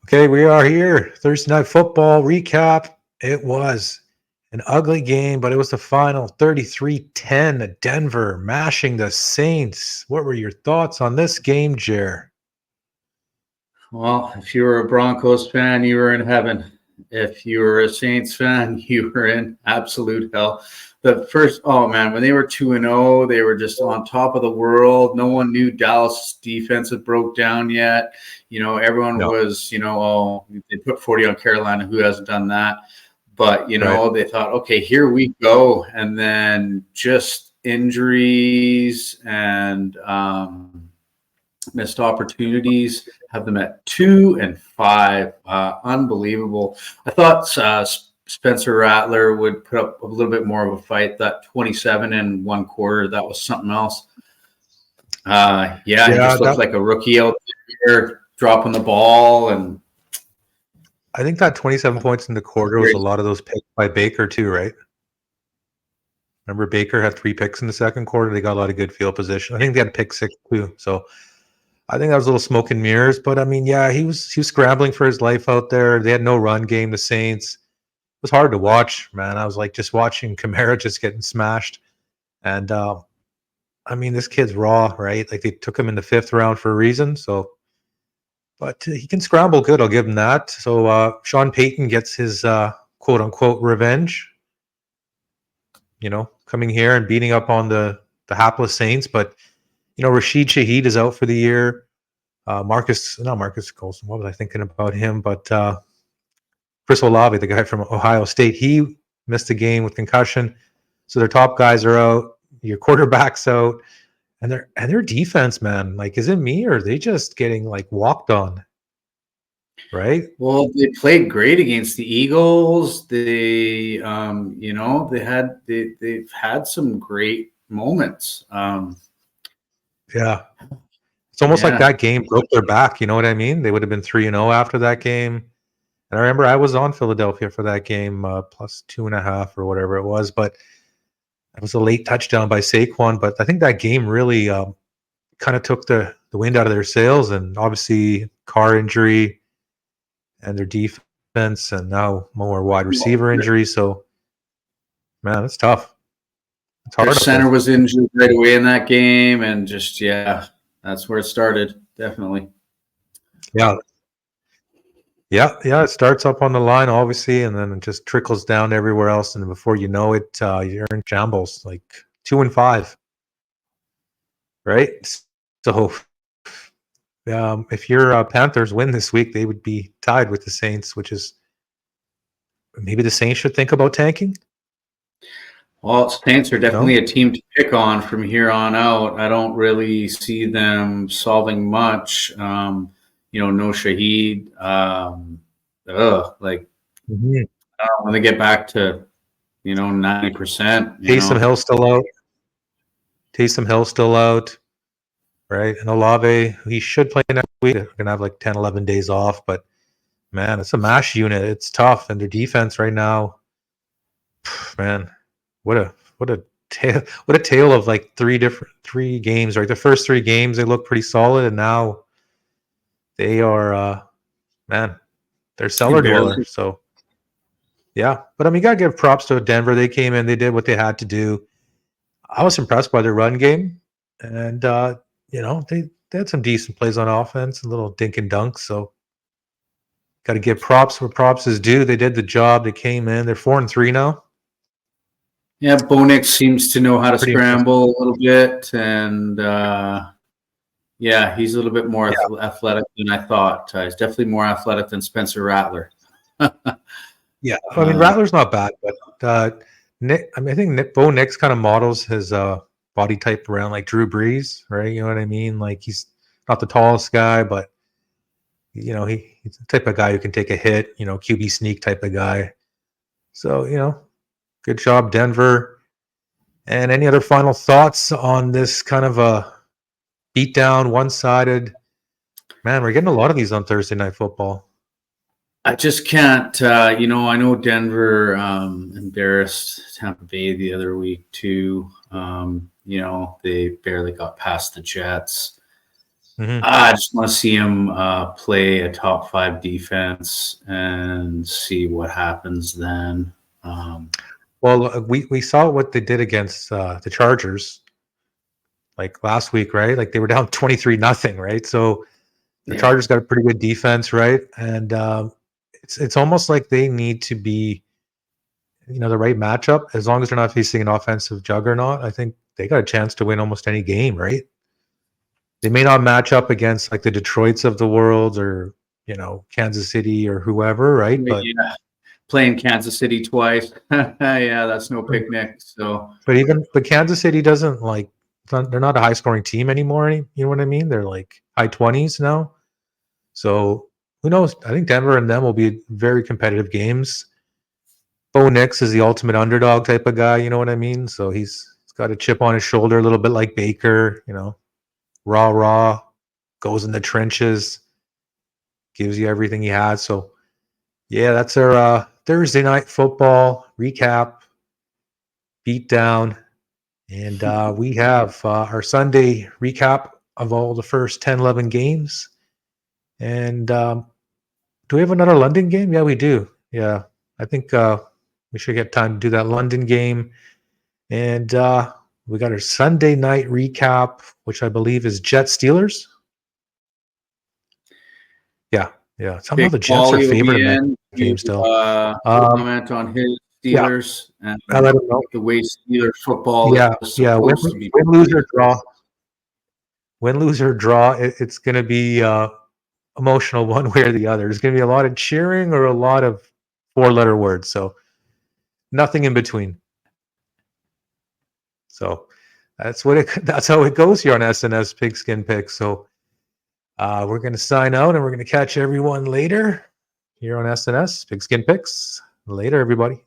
Okay, we are here. Thursday Night Football recap. It was an ugly game, but it was the final 33-10. Denver mashing the Saints. What were your thoughts on this game, Jer? Well, if you were a Broncos fan, you were in heaven. If you were a Saints fan, you were in absolute hell. When they were 2-0, they were just on top of the world. No one knew Dallas' defense had broke down yet. Everyone was, they put 40 on Carolina. Who hasn't done that? But, They thought, okay, here we go. And then just injuries and missed opportunities, have them at 2-5. Unbelievable. I thought Spencer Rattler would put up a little bit more of a fight. That 27 in one quarter, that was something else. He just looked like a rookie out there dropping the ball. And I think that 27 points in the quarter was a lot of those picks by Baker too, right? Remember, Baker had 3 picks in the second quarter. They got a lot of good field position. I think they had pick 6 too. So I think that was a little smoke and mirrors. But I mean, he was scrambling for his life out there. They had no run game, the Saints. It was hard to watch, man. I was like just watching Kamara just getting smashed. And I mean, this kid's raw, right? Like they took him in the 5th round for a reason. So, but he can scramble good. I'll give him that. So Sean Payton gets his quote unquote revenge. Coming here and beating up on the hapless Saints. But Rashid Shaheed is out for the year. Marcus Colson. What was I thinking about him? But Chris Olave, the guy from Ohio State, he missed a game with concussion. So their top guys are out. Your quarterback's out, and their defense, man. Like, is it me or are they just getting like walked on? Right. Well, they played great against the Eagles. They've had some great moments. Yeah. It's almost like that game broke their back. You know what I mean? They would have been 3-0 after that game. And I remember I was on Philadelphia for that game, plus 2.5 or whatever it was. But it was a late touchdown by Saquon. But I think that game really kind of took the wind out of their sails. And obviously, car injury and their defense, and now more wide receiver injuries. So, man, it's tough. It's hard. Their center was injured right away in that game, and just that's where it started. Definitely. Yeah. It starts up on the line, obviously, and then it just trickles down everywhere else. And before you know it, you're in shambles, like 2-5. Right? So, if your Panthers win this week, they would be tied with the Saints, which is maybe the Saints should think about tanking. Well, Saints are definitely a team to pick on from here on out. I don't really see them solving much. No Shaheed. When they get back to 90%. Taysom Hill still out. Right? And Olave, he should play next week. They're going to have like 10, 11 days off. But, man, it's a mash unit. It's tough. And their defense right now, man, what a tale of like 3 games, right? The first 3 games, they look pretty solid. And now they are, they're cellar dwellers. So, yeah. But, I mean, you got to give props to Denver. They came in. They did what they had to do. I was impressed by their run game. And, they had some decent plays on offense, a little dink and dunk. So, got to give props where props is due. They did the job. They came in. They're 4-3 now. Yeah, Bonix seems to know how to scramble a little bit, and he's a little bit more athletic than I thought. He's definitely more athletic than Spencer Rattler. Yeah, I mean Rattler's not bad, but Nick. I think Bo Nix kind of models his body type around like Drew Brees, right? You know what I mean? Like he's not the tallest guy, but he's the type of guy who can take a hit. QB sneak type of guy. So good job, Denver. And any other final thoughts on this kind of a beatdown, one-sided? Man, we're getting a lot of these on Thursday Night Football. I just can't. I know Denver embarrassed Tampa Bay the other week too. They barely got past the Jets. I just want to see him play a top 5 defense and see what happens then. Well, we saw what they did against the Chargers like last week, right? Like they were down 23-0, right? So the Chargers got a pretty good defense, right? And it's almost like they need to be, the right matchup. As long as they're not facing an offensive juggernaut, I think they got a chance to win almost any game, right? They may not match up against like the Detroits of the world or Kansas City or whoever, right? But playing Kansas City twice, yeah, that's no picnic. So, but Kansas City doesn't like. They're not a high scoring team anymore. You know what I mean? They're like high 20s now. So who knows? I think Denver and them will be very competitive games. Bo Nix is the ultimate underdog type of guy. You know what I mean? So he's got a chip on his shoulder, a little bit like Baker. Raw, goes in the trenches, gives you everything he has. So yeah, that's our Thursday night football recap, beatdown. And we have our Sunday recap of all the first 10, 11 games. And do we have another London game? Yeah, we do. Yeah, I think we should get time to do that London game. And we got our Sunday night recap, which I believe is Jets Steelers. Yeah. Somehow the Jets are favored in that game still. Comment on his Steelers and I let him know. The way Steelers football is supposed to be. Win, lose, or draw. Win, lose, or draw. It's going to be emotional one way or the other. There's going to be a lot of cheering or a lot of 4-letter words. So nothing in between. So that's how it goes here on S&S Pigskin Picks. So we're going to sign out and we're going to catch everyone later here on S&S Pigskin Picks. Later, everybody.